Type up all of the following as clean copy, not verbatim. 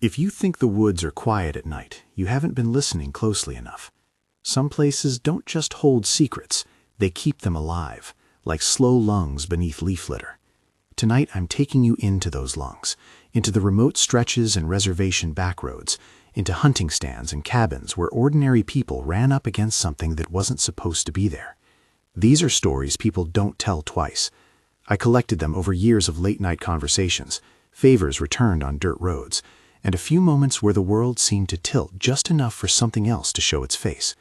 If you think the woods are quiet at night, you haven't been listening closely enough. Some places don't just hold secrets, they keep them alive, like slow lungs beneath leaf litter. Tonight I'm taking you into those lungs, into the remote stretches and reservation backroads, into hunting stands and cabins where ordinary people ran up against something that wasn't supposed to be there. These are stories people don't tell twice. I collected them over years of late-night conversations, favors returned on dirt roads, and a few moments where the world seemed to tilt just enough for something else to show its face.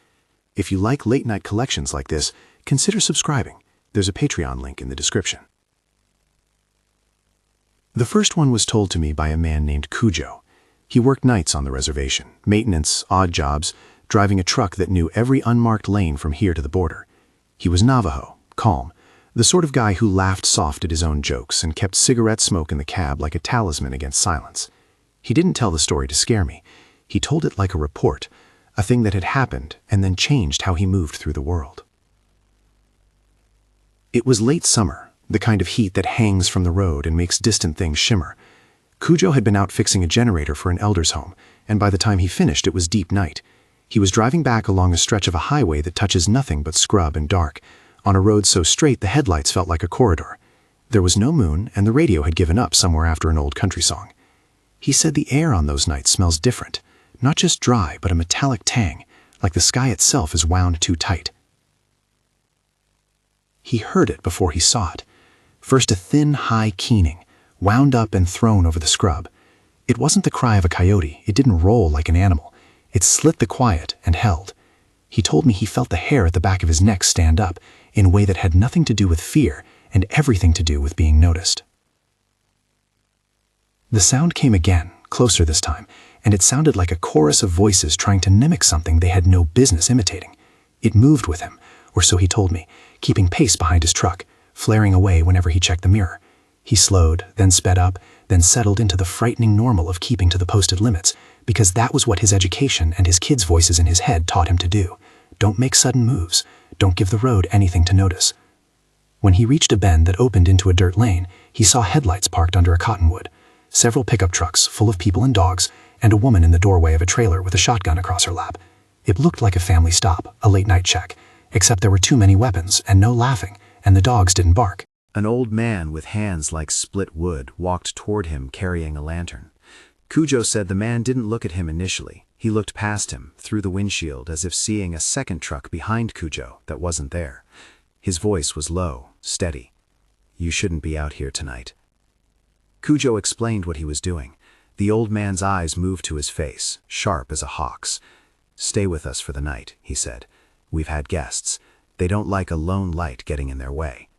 If you like late-night collections like this, consider subscribing. There's a Patreon link in the description. The first one was told to me by a man named Cujo. He worked nights on the reservation, maintenance, odd jobs, driving a truck that knew every unmarked lane from here to the border. He was Navajo, calm, the sort of guy who laughed soft at his own jokes and kept cigarette smoke in the cab like a talisman against silence. He didn't tell the story to scare me. He told it like a report, a thing that had happened and then changed how he moved through the world. It was late summer, the kind of heat that hangs from the road and makes distant things shimmer. Cujo had been out fixing a generator for an elder's home, and by the time he finished it was deep night. He was driving back along a stretch of a highway that touches nothing but scrub and dark, on a road so straight the headlights felt like a corridor. There was no moon, and the radio had given up somewhere after an old country song. He said the air on those nights smells different, not just dry, but a metallic tang, like the sky itself is wound too tight. He heard it before he saw it. First a thin, high keening, wound up and thrown over the scrub. It wasn't the cry of a coyote, it didn't roll like an animal. It slit the quiet and held. He told me he felt the hair at the back of his neck stand up in a way that had nothing to do with fear and everything to do with being noticed. The sound came again, closer this time, and it sounded like a chorus of voices trying to mimic something they had no business imitating. It moved with him, or so he told me, keeping pace behind his truck, flaring away whenever he checked the mirror. He slowed, then sped up, then settled into the frightening normal of keeping to the posted limits, because that was what his education and his kids' voices in his head taught him to do. Don't make sudden moves. Don't give the road anything to notice. When he reached a bend that opened into a dirt lane, he saw headlights parked under a cottonwood, several pickup trucks full of people and dogs, and a woman in the doorway of a trailer with a shotgun across her lap. It looked like a family stop, a late-night check, except there were too many weapons and no laughing, and the dogs didn't bark. An old man with hands like split wood walked toward him carrying a lantern. Cujo said the man didn't look at him initially. He looked past him, through the windshield, as if seeing a second truck behind Cujo that wasn't there. His voice was low, steady. "You shouldn't be out here tonight." Cujo explained what he was doing. The old man's eyes moved to his face, sharp as a hawk's. "Stay with us for the night," he said. "We've had guests. They don't like a lone light getting in their way."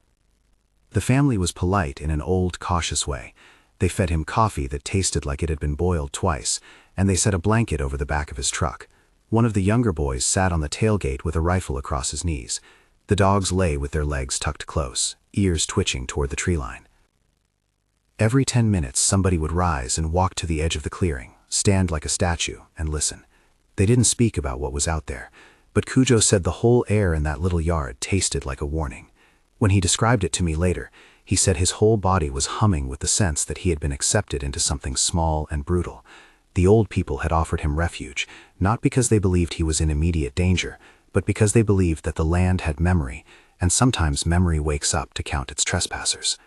The family was polite in an old, cautious way. They fed him coffee that tasted like it had been boiled twice, and they set a blanket over the back of his truck. One of the younger boys sat on the tailgate with a rifle across his knees. The dogs lay with their legs tucked close, ears twitching toward the tree line. Every 10 minutes somebody would rise and walk to the edge of the clearing, stand like a statue, and listen. They didn't speak about what was out there, but Cujo said the whole air in that little yard tasted like a warning. When he described it to me later, he said his whole body was humming with the sense that he had been accepted into something small and brutal. The old people had offered him refuge, not because they believed he was in immediate danger, but because they believed that the land had memory, and sometimes memory wakes up to count its trespassers.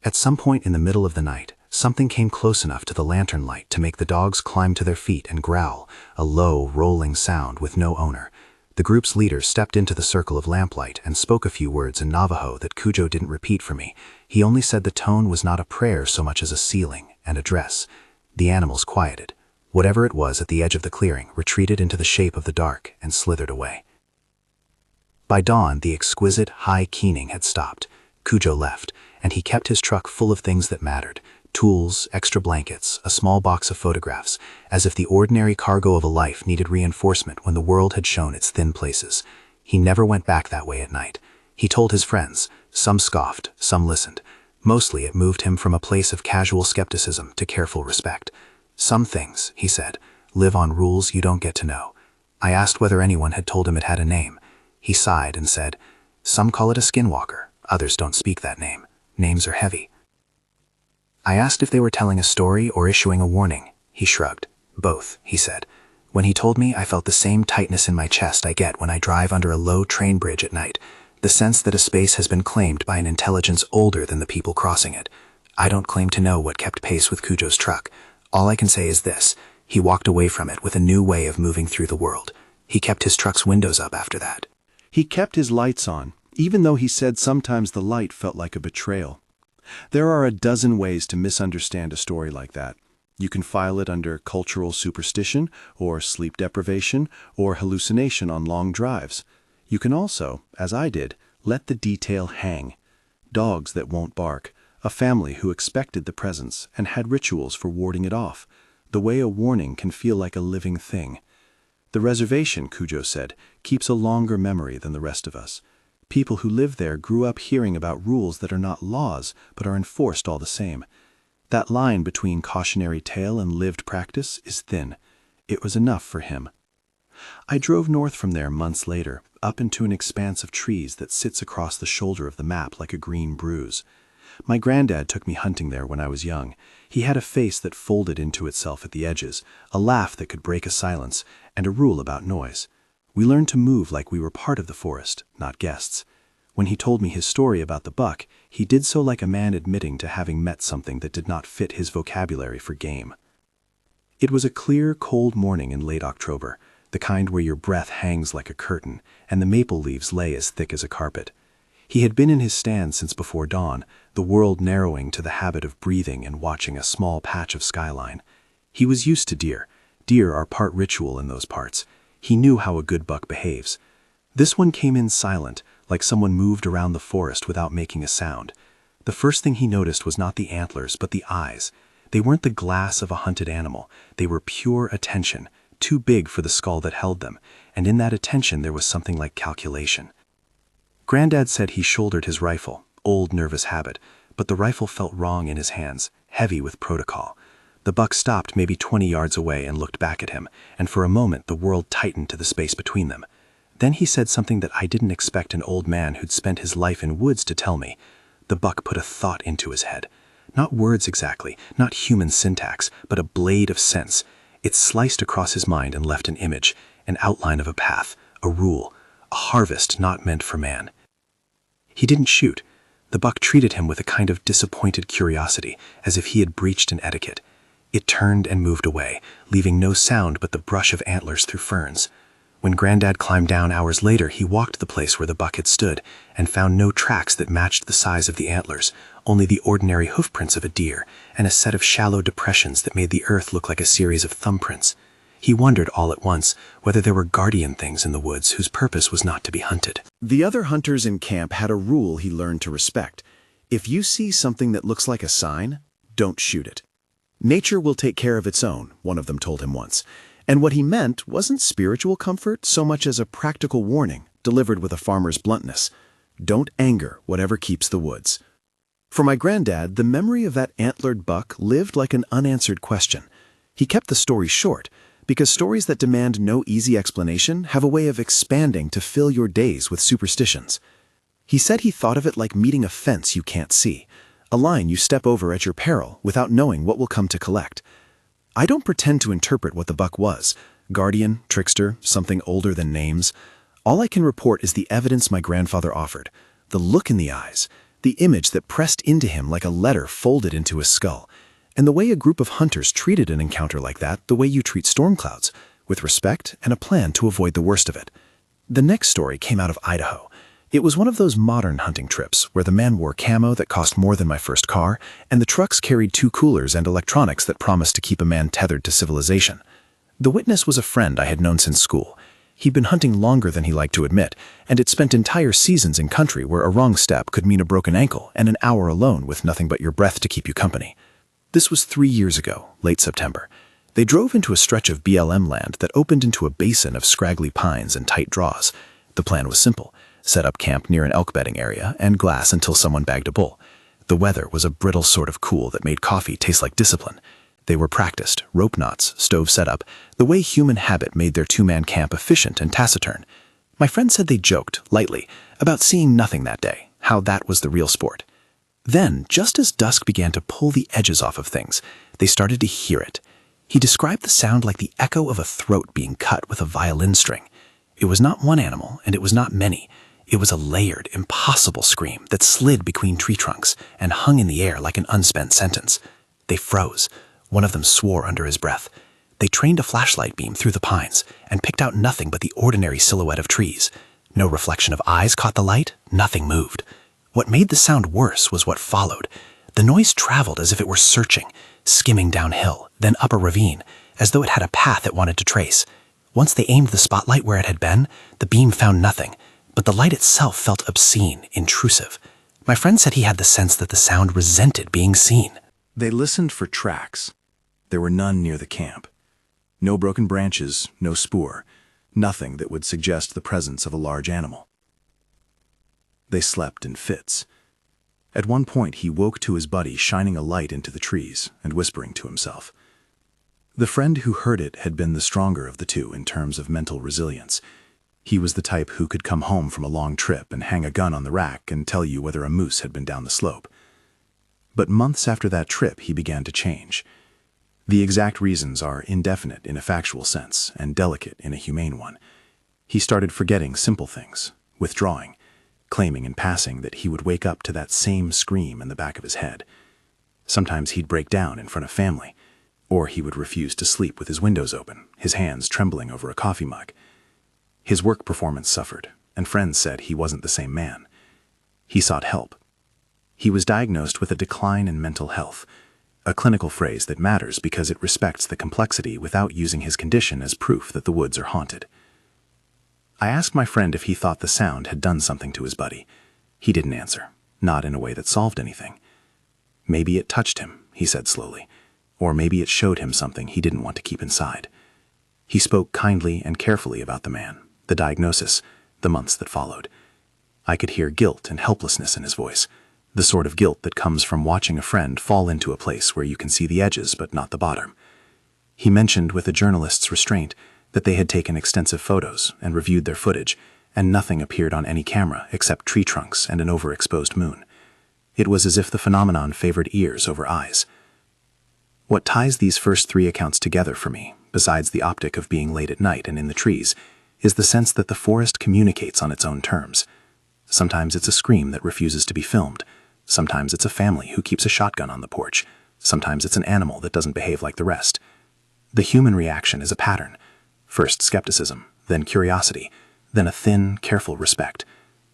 At some point in the middle of the night, something came close enough to the lantern light to make the dogs climb to their feet and growl, a low, rolling sound with no owner. The group's leader stepped into the circle of lamplight and spoke a few words in Navajo that Cujo didn't repeat for me. He only said the tone was not a prayer so much as a sealing and address. The animals quieted. Whatever it was at the edge of the clearing retreated into the shape of the dark and slithered away. By dawn, the exquisite, high keening had stopped. Cujo left, and he kept his truck full of things that mattered. Tools, extra blankets, a small box of photographs, as if the ordinary cargo of a life needed reinforcement when the world had shown its thin places. He never went back that way at night. He told his friends. Some scoffed, some listened. Mostly it moved him from a place of casual skepticism to careful respect. "Some things," he said, "live on rules you don't get to know." I asked whether anyone had told him it had a name. He sighed and said, "Some call it a skinwalker, others don't speak that name. Names are heavy." I asked if they were telling a story or issuing a warning. He shrugged. Both, he said. When he told me, I felt the same tightness in my chest I get when I drive under a low train bridge at night, the sense that a space has been claimed by an intelligence older than the people crossing it. I don't claim to know what kept pace with Cujo's truck. All I can say is this: he walked away from it with a new way of moving through the world. He kept his truck's windows up after that. He kept his lights on, even though he said sometimes the light felt like a betrayal. There are a dozen ways to misunderstand a story like that. You can file it under cultural superstition, or sleep deprivation, or hallucination on long drives. You can also, as I did, let the detail hang. Dogs that won't bark, a family who expected the presence and had rituals for warding it off, the way a warning can feel like a living thing. The reservation, Cujo said, keeps a longer memory than the rest of us. People who live there grew up hearing about rules that are not laws, but are enforced all the same. That line between cautionary tale and lived practice is thin. It was enough for him. I drove north from there months later, up into an expanse of trees that sits across the shoulder of the map like a green bruise. My granddad took me hunting there when I was young. He had a face that folded into itself at the edges, a laugh that could break a silence, and a rule about noise. We learned to move like we were part of the forest, not guests. When he told me his story about the buck, he did so like a man admitting to having met something that did not fit his vocabulary for game. It was a clear, cold morning in late October, the kind where your breath hangs like a curtain, and the maple leaves lay as thick as a carpet. He had been in his stand since before dawn, the world narrowing to the habit of breathing and watching a small patch of skyline. He was used to deer. Deer are part ritual in those parts. He knew how a good buck behaves. This one came in silent, like someone moved around the forest without making a sound. The first thing he noticed was not the antlers, but the eyes. They weren't the glass of a hunted animal. They were pure attention, too big for the skull that held them, and in that attention there was something like calculation. Granddad said he shouldered his rifle, old nervous habit, but the rifle felt wrong in his hands, heavy with protocol. The buck stopped maybe 20 yards away and looked back at him, and for a moment the world tightened to the space between them. Then he said something that I didn't expect an old man who'd spent his life in woods to tell me. The buck put a thought into his head. Not words exactly, not human syntax, but a blade of sense. It sliced across his mind and left an image, an outline of a path, a rule, a harvest not meant for man. He didn't shoot. The buck treated him with a kind of disappointed curiosity, as if he had breached an etiquette. It turned and moved away, leaving no sound but the brush of antlers through ferns. When Granddad climbed down hours later, he walked the place where the buck had stood and found no tracks that matched the size of the antlers, only the ordinary hoofprints of a deer and a set of shallow depressions that made the earth look like a series of thumbprints. He wondered all at once whether there were guardian things in the woods whose purpose was not to be hunted. The other hunters in camp had a rule he learned to respect. If you see something that looks like a sign, don't shoot it. Nature will take care of its own, one of them told him once. And what he meant wasn't spiritual comfort so much as a practical warning, delivered with a farmer's bluntness. Don't anger whatever keeps the woods. For my granddad, the memory of that antlered buck lived like an unanswered question. He kept the story short, because stories that demand no easy explanation have a way of expanding to fill your days with superstitions. He said he thought of it like meeting a fence you can't see, a line you step over at your peril without knowing what will come to collect. I don't pretend to interpret what the buck was, guardian, trickster, something older than names. All I can report is the evidence my grandfather offered, the look in the eyes, the image that pressed into him like a letter folded into his skull, and the way a group of hunters treated an encounter like that the way you treat storm clouds, with respect and a plan to avoid the worst of it. The next story came out of Idaho. It was one of those modern hunting trips where the man wore camo that cost more than my first car, and the trucks carried 2 coolers and electronics that promised to keep a man tethered to civilization. The witness was a friend I had known since school. He'd been hunting longer than he liked to admit, and had spent entire seasons in country where a wrong step could mean a broken ankle and an hour alone with nothing but your breath to keep you company. This was 3 years ago, late September. They drove into a stretch of BLM land that opened into a basin of scraggly pines and tight draws. The plan was simple: set up camp near an elk bedding area and glass until someone bagged a bull. The weather was a brittle sort of cool that made coffee taste like discipline. They were practiced, rope knots, stove setup, the way human habit made their 2-man camp efficient and taciturn. My friend said they joked, lightly, about seeing nothing that day, how that was the real sport. Then, just as dusk began to pull the edges off of things, they started to hear it. He described the sound like the echo of a throat being cut with a violin string. It was not one animal, and it was not many. It was a layered, impossible scream that slid between tree trunks and hung in the air like an unspent sentence. They froze. One of them swore under his breath. They trained a flashlight beam through the pines and picked out nothing but the ordinary silhouette of trees. No reflection of eyes caught the light, nothing moved. What made the sound worse was what followed. The noise traveled as if it were searching, skimming downhill, then up a ravine, as though it had a path it wanted to trace. Once they aimed the spotlight where it had been, the beam found nothing, but the light itself felt obscene, intrusive. My friend said he had the sense that the sound resented being seen. They listened for tracks. There were none near the camp. No broken branches, no spoor, nothing that would suggest the presence of a large animal. They slept in fits. At one point, he woke to his buddy shining a light into the trees and whispering to himself. The friend who heard it had been the stronger of the two in terms of mental resilience. He was the type who could come home from a long trip and hang a gun on the rack and tell you whether a moose had been down the slope. But months after that trip, he began to change. The exact reasons are indefinite in a factual sense and delicate in a humane one. He started forgetting simple things, withdrawing, claiming in passing that he would wake up to that same scream in the back of his head. Sometimes he'd break down in front of family, or he would refuse to sleep with his windows open, his hands trembling over a coffee mug. His work performance suffered, and friends said he wasn't the same man. He sought help. He was diagnosed with a decline in mental health, a clinical phrase that matters because it respects the complexity without using his condition as proof that the woods are haunted. I asked my friend if he thought the sound had done something to his buddy. He didn't answer, not in a way that solved anything. Maybe it touched him, he said slowly, or maybe it showed him something he didn't want to keep inside. He spoke kindly and carefully about the man, the diagnosis, the months that followed. I could hear guilt and helplessness in his voice, the sort of guilt that comes from watching a friend fall into a place where you can see the edges but not the bottom. He mentioned with a journalist's restraint that they had taken extensive photos and reviewed their footage, and nothing appeared on any camera except tree trunks and an overexposed moon. It was as if the phenomenon favored ears over eyes. What ties these first three accounts together for me, besides the optic of being late at night and in the trees, is the sense that the forest communicates on its own terms. Sometimes it's a scream that refuses to be filmed. Sometimes it's a family who keeps a shotgun on the porch. Sometimes it's an animal that doesn't behave like the rest. The human reaction is a pattern. First skepticism, then curiosity, then a thin, careful respect,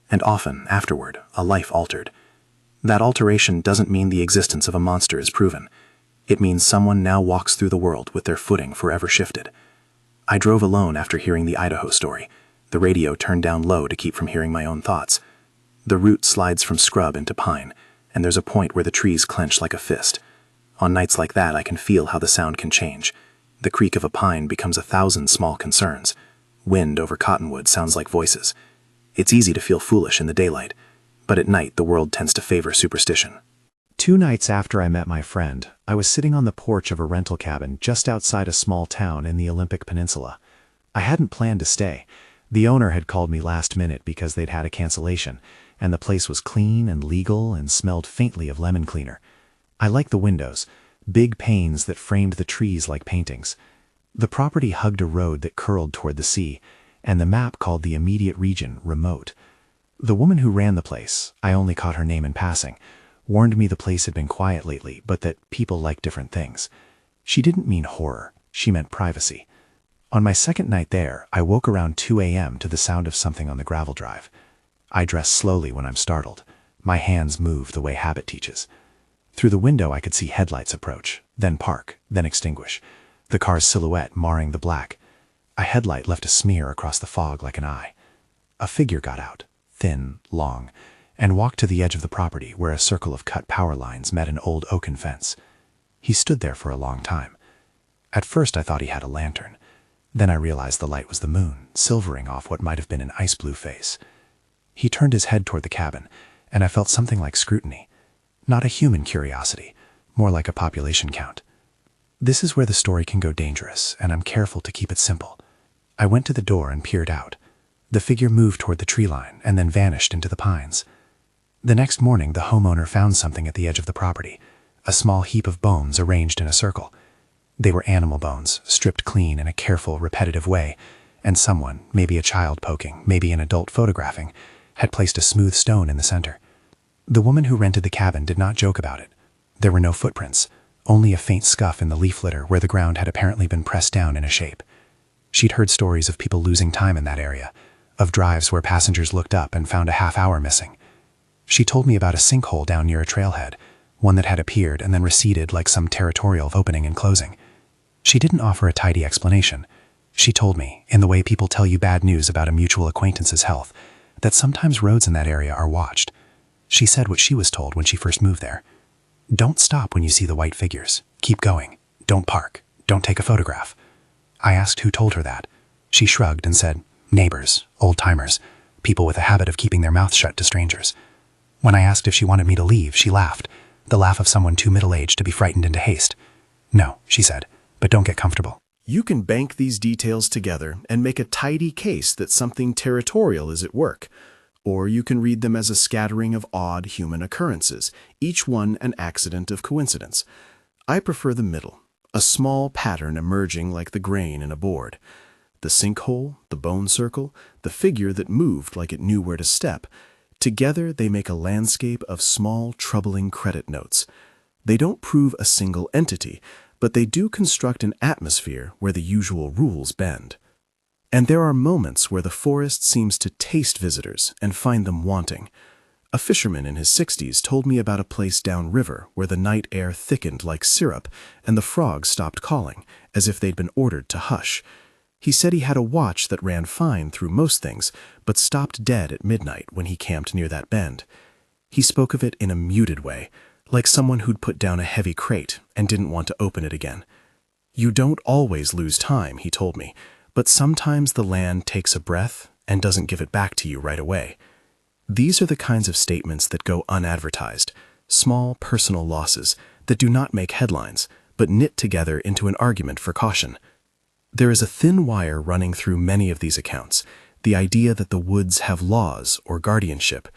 and often, afterward, a life altered. That alteration doesn't mean the existence of a monster is proven. It means someone now walks through the world with their footing forever shifted. I drove alone after hearing the Idaho story, the radio turned down low to keep from hearing my own thoughts. The route slides from scrub into pine, and there's a point where the trees clench like a fist. On nights like that, I can feel how the sound can change. The creak of a pine becomes 1,000 small concerns. Wind over cottonwood sounds like voices. It's easy to feel foolish in the daylight, but at night the world tends to favor superstition. 2 nights after I met my friend, I was sitting on the porch of a rental cabin just outside a small town in the Olympic Peninsula. I hadn't planned to stay. The owner had called me last minute because they'd had a cancellation, and the place was clean and legal and smelled faintly of lemon cleaner. I liked the windows, big panes that framed the trees like paintings. The property hugged a road that curled toward the sea, and the map called the immediate region remote. The woman who ran the place, I only caught her name in passing, warned me the place had been quiet lately, but that people like different things. She didn't mean horror, she meant privacy. On my second night there, I woke around 2 a.m. to the sound of something on the gravel drive. I dress slowly when I'm startled. My hands move the way habit teaches. Through the window I could see headlights approach, then park, then extinguish, the car's silhouette marring the black. A headlight left a smear across the fog like an eye. A figure got out, thin, long, and walked to the edge of the property where a circle of cut power lines met an old oaken fence. He stood there for a long time. At first I thought he had a lantern. Then I realized the light was the moon, silvering off what might have been an ice blue face. He turned his head toward the cabin, and I felt something like scrutiny. Not a human curiosity, more like a population count. This is where the story can go dangerous, and I'm careful to keep it simple. I went to the door and peered out. The figure moved toward the tree line and then vanished into the pines. The next morning, the homeowner found something at the edge of the property, a small heap of bones arranged in a circle. They were animal bones, stripped clean in a careful, repetitive way, and someone, maybe a child poking, maybe an adult photographing, had placed a smooth stone in the center. The woman who rented the cabin did not joke about it. There were no footprints, only a faint scuff in the leaf litter where the ground had apparently been pressed down in a shape. She'd heard stories of people losing time in that area, of drives where passengers looked up and found a half hour missing. She told me about a sinkhole down near a trailhead, one that had appeared and then receded like some territorial opening and closing. She didn't offer a tidy explanation. She told me, in the way people tell you bad news about a mutual acquaintance's health, that sometimes roads in that area are watched. She said what she was told when she first moved there. Don't stop when you see the white figures. Keep going. Don't park. Don't take a photograph. I asked who told her that. She shrugged and said, neighbors, old-timers, people with a habit of keeping their mouths shut to strangers. When I asked if she wanted me to leave, she laughed, the laugh of someone too middle-aged to be frightened into haste. No, she said, but don't get comfortable. You can bank these details together and make a tidy case that something territorial is at work. Or you can read them as a scattering of odd human occurrences, each one an accident of coincidence. I prefer the middle, a small pattern emerging like the grain in a board. The sinkhole, the bone circle, the figure that moved like it knew where to step. Together they make a landscape of small, troubling credit notes. They don't prove a single entity, but they do construct an atmosphere where the usual rules bend. And there are moments where the forest seems to taste visitors and find them wanting. A fisherman in his 60s told me about a place downriver where the night air thickened like syrup and the frogs stopped calling, as if they'd been ordered to hush. He said he had a watch that ran fine through most things, but stopped dead at midnight when he camped near that bend. He spoke of it in a muted way, like someone who'd put down a heavy crate and didn't want to open it again. You don't always lose time, he told me, but sometimes the land takes a breath and doesn't give it back to you right away. These are the kinds of statements that go unadvertised, small personal losses that do not make headlines, but knit together into an argument for caution. There is a thin wire running through many of these accounts, the idea that the woods have laws or guardianship.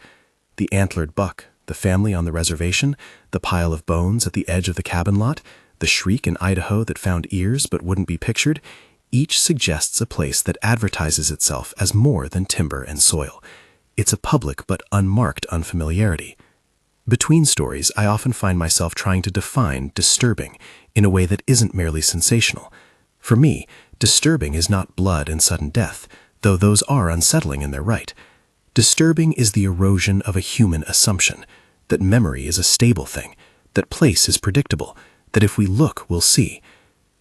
The antlered buck, the family on the reservation, the pile of bones at the edge of the cabin lot, the shriek in Idaho that found ears but wouldn't be pictured, each suggests a place that advertises itself as more than timber and soil. It's a public but unmarked unfamiliarity. Between stories, I often find myself trying to define disturbing in a way that isn't merely sensational. For me, disturbing is not blood and sudden death, though those are unsettling in their right. Disturbing is the erosion of a human assumption, that memory is a stable thing, that place is predictable, that if we look, we'll see.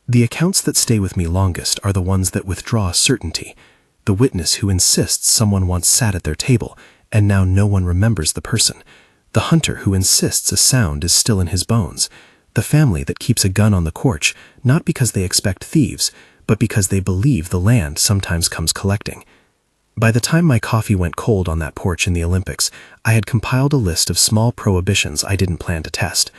The accounts that stay with me longest are the ones that withdraw certainty, the witness who insists someone once sat at their table and now no one remembers the person, the hunter who insists a sound is still in his bones, the family that keeps a gun on the porch not because they expect thieves, but because they believe the land sometimes comes collecting. By the time my coffee went cold on that porch in the Olympics, I had compiled a list of small prohibitions I didn't plan to test.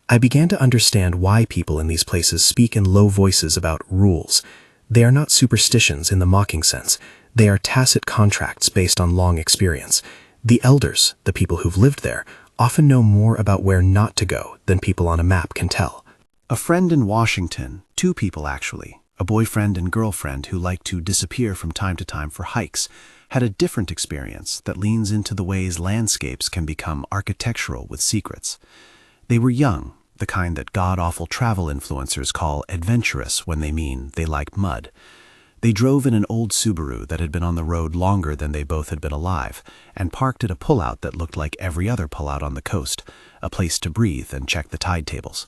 I began to understand why people in these places speak in low voices about rules. They are not superstitions in the mocking sense. They are tacit contracts based on long experience. The elders, the people who've lived there, often know more about where not to go than people on a map can tell. A friend in Washington, two people actually, a boyfriend and girlfriend who like to disappear from time to time for hikes, had a different experience that leans into the ways landscapes can become architectural with secrets. They were young, the kind that god-awful travel influencers call adventurous when they mean they like mud. They drove in an old Subaru that had been on the road longer than they both had been alive, and parked at a pullout that looked like every other pullout on the coast, a place to breathe and check the tide tables.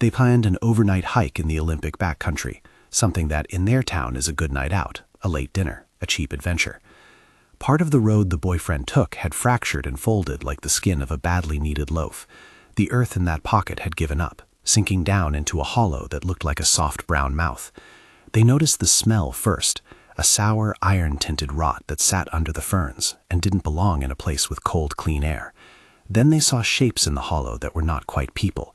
They planned an overnight hike in the Olympic backcountry, something that in their town is a good night out, a late dinner, a cheap adventure. Part of the road the boyfriend took had fractured and folded like the skin of a badly kneaded loaf. The earth in that pocket had given up, sinking down into a hollow that looked like a soft brown mouth. They noticed the smell first, a sour, iron-tinted rot that sat under the ferns and didn't belong in a place with cold, clean air. Then they saw shapes in the hollow that were not quite people.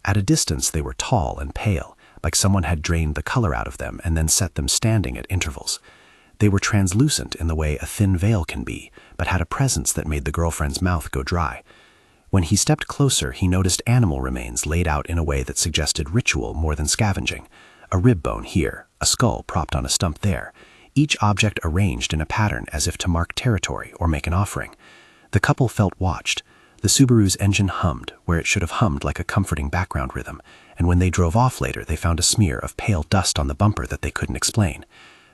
At a distance they were tall and pale, like someone had drained the color out of them and then set them standing at intervals. They were translucent in the way a thin veil can be, but had a presence that made the girlfriend's mouth go dry. When he stepped closer, he noticed animal remains laid out in a way that suggested ritual more than scavenging. A rib bone here, a skull propped on a stump there, each object arranged in a pattern as if to mark territory or make an offering. The couple felt watched. The Subaru's engine hummed where it should have hummed like a comforting background rhythm, and when they drove off later, they found a smear of pale dust on the bumper that they couldn't explain.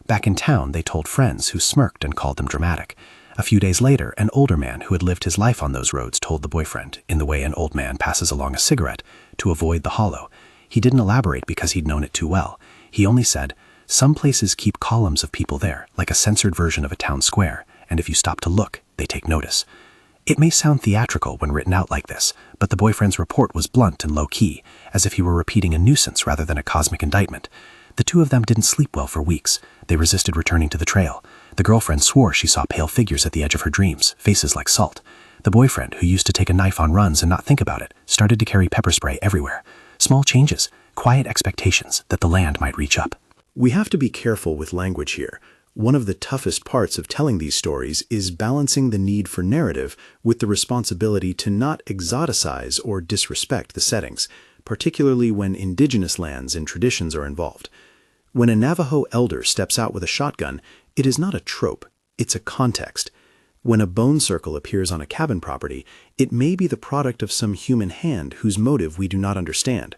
Back in town, they told friends who smirked and called them dramatic. A few days later, an older man who had lived his life on those roads told the boyfriend, in the way an old man passes along a cigarette, to avoid the hollow. He didn't elaborate because he'd known it too well. He only said, "Some places keep columns of people there, like a censored version of a town square, and if you stop to look, they take notice." It may sound theatrical when written out like this, but the boyfriend's report was blunt and low-key, as if he were repeating a nuisance rather than a cosmic indictment. The two of them didn't sleep well for weeks. They resisted returning to the trail. The girlfriend swore she saw pale figures at the edge of her dreams, faces like salt. The boyfriend, who used to take a knife on runs and not think about it, started to carry pepper spray everywhere. Small changes, quiet expectations that the land might reach up. We have to be careful with language here. One of the toughest parts of telling these stories is balancing the need for narrative with the responsibility to not exoticize or disrespect the settings, particularly when indigenous lands and traditions are involved. When a Navajo elder steps out with a shotgun, it is not a trope, it's a context. When a bone circle appears on a cabin property, it may be the product of some human hand whose motive we do not understand.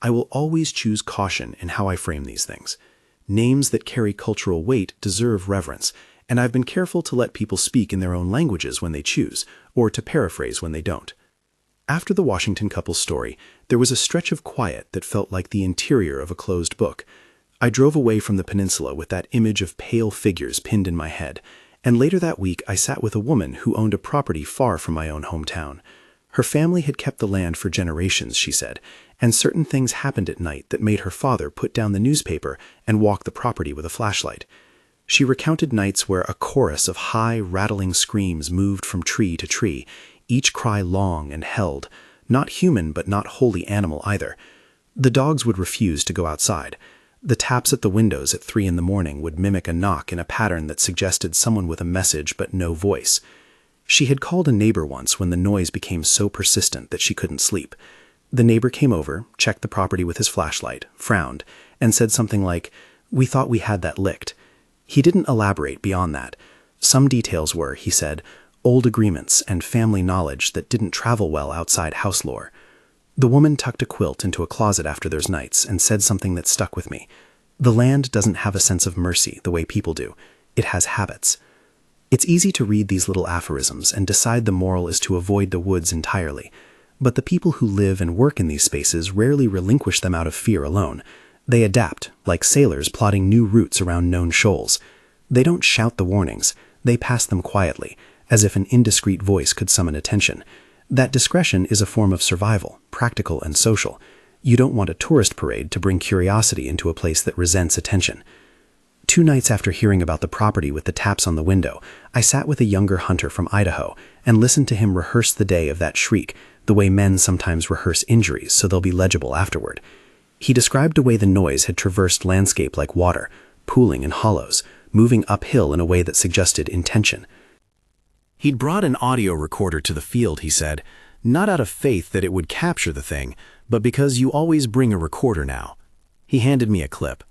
I will always choose caution in how I frame these things. Names that carry cultural weight deserve reverence, and I've been careful to let people speak in their own languages when they choose, or to paraphrase when they don't. After the Washington couple's story, there was a stretch of quiet that felt like the interior of a closed book. I drove away from the peninsula with that image of pale figures pinned in my head, and later that week I sat with a woman who owned a property far from my own hometown. Her family had kept the land for generations, she said, and certain things happened at night that made her father put down the newspaper and walk the property with a flashlight. She recounted nights where a chorus of high, rattling screams moved from tree to tree, each cry long and held, not human but not wholly animal either. The dogs would refuse to go outside. The taps at the windows at 3 a.m. would mimic a knock in a pattern that suggested someone with a message but no voice. She had called a neighbor once when the noise became so persistent that she couldn't sleep. The neighbor came over, checked the property with his flashlight, frowned, and said something like, "We thought we had that licked." He didn't elaborate beyond that. Some details were, he said, old agreements and family knowledge that didn't travel well outside house lore. The woman tucked a quilt into a closet after those nights and said something that stuck with me. The land doesn't have a sense of mercy the way people do. It has habits. It's easy to read these little aphorisms and decide the moral is to avoid the woods entirely. But the people who live and work in these spaces rarely relinquish them out of fear alone. They adapt, like sailors plotting new routes around known shoals. They don't shout the warnings. They pass them quietly, as if an indiscreet voice could summon attention. That discretion is a form of survival, practical and social. You don't want a tourist parade to bring curiosity into a place that resents attention. 2 nights after hearing about the property with the taps on the window, I sat with a younger hunter from Idaho and listened to him rehearse the day of that shriek, the way men sometimes rehearse injuries so they'll be legible afterward. He described the way the noise had traversed landscape like water, pooling in hollows, moving uphill in a way that suggested intention. He'd brought an audio recorder to the field, he said, not out of faith that it would capture the thing, but because you always bring a recorder now. He handed me a clip.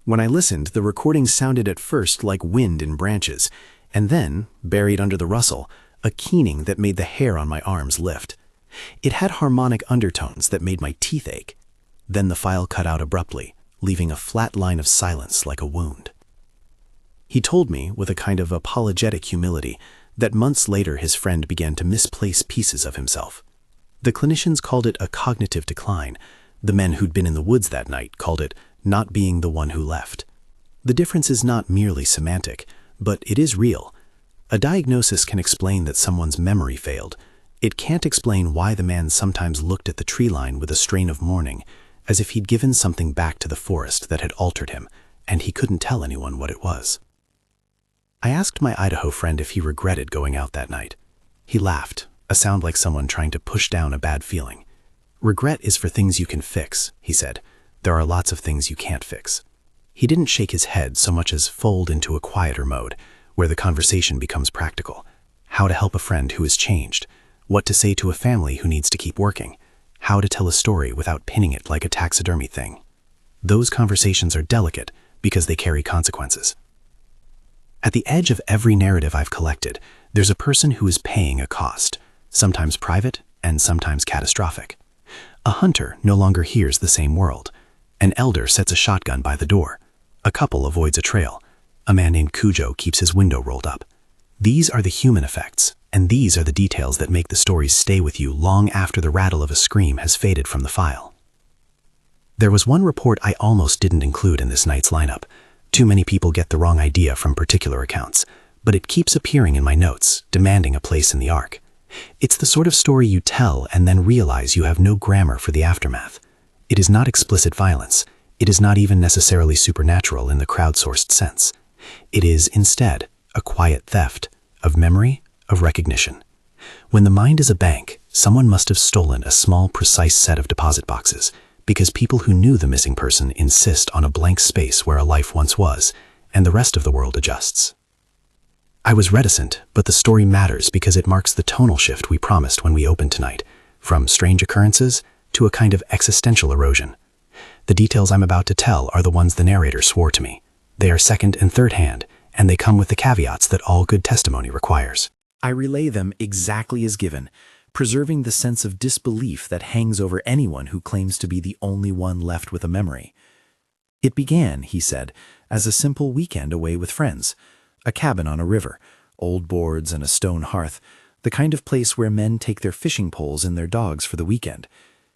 When I listened, the recording sounded at first like wind in branches, and then, buried under the rustle, a keening that made the hair on my arms lift. It had harmonic undertones that made my teeth ache. Then the file cut out abruptly, leaving a flat line of silence like a wound. He told me, with a kind of apologetic humility, that months later his friend began to misplace pieces of himself. The clinicians called it a cognitive decline. The men who'd been in the woods that night called it not being the one who left. The difference is not merely semantic, but it is real. A diagnosis can explain that someone's memory failed. It can't explain why the man sometimes looked at the tree line with a strain of mourning, as if he'd given something back to the forest that had altered him, and he couldn't tell anyone what it was. I asked my Idaho friend if he regretted going out that night. He laughed, a sound like someone trying to push down a bad feeling. "Regret is for things you can fix," he said. "There are lots of things you can't fix." He didn't shake his head so much as fold into a quieter mode, where the conversation becomes practical. How to help a friend who has changed, what to say to a family who needs to keep working, how to tell a story without pinning it like a taxidermy thing. Those conversations are delicate because they carry consequences. At the edge of every narrative I've collected, there's a person who is paying a cost, sometimes private and sometimes catastrophic. A hunter no longer hears the same world. An elder sets a shotgun by the door. A couple avoids a trail. A man named Cujo keeps his window rolled up. These are the human effects, and these are the details that make the stories stay with you long after the rattle of a scream has faded from the file. There was one report I almost didn't include in this night's lineup. Too many people get the wrong idea from particular accounts, but it keeps appearing in my notes, demanding a place in the arc. It's the sort of story you tell and then realize you have no grammar for the aftermath. It is not explicit violence. It is not even necessarily supernatural in the crowdsourced sense. It is, instead, a quiet theft of memory, of recognition. When the mind is a bank, someone must have stolen a small, precise set of deposit boxes, because people who knew the missing person insist on a blank space where a life once was, and the rest of the world adjusts. I was reticent, but the story matters because it marks the tonal shift we promised when we opened tonight, from strange occurrences to a kind of existential erosion. The details I'm about to tell are the ones the narrator swore to me. They are second and third hand, and they come with the caveats that all good testimony requires. I relay them exactly as given, preserving the sense of disbelief that hangs over anyone who claims to be the only one left with a memory. It began, he said, as a simple weekend away with friends. A cabin on a river, old boards and a stone hearth, the kind of place where men take their fishing poles and their dogs for the weekend.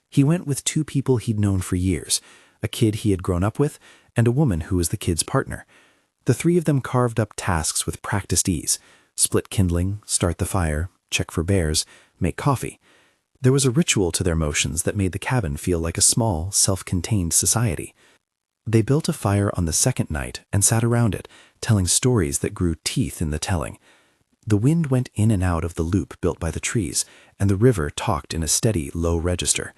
He went with two people he'd known for years, a kid he had grown up with, and a woman who was the kid's partner. The three of them carved up tasks with practiced ease: split kindling, start the fire, check for bears, make coffee. There was a ritual to their motions that made the cabin feel like a small, self-contained society. They built a fire on the second night and sat around it, telling stories that grew teeth in the telling. The wind went in and out of the loop built by the trees, and the river talked in a steady, low register.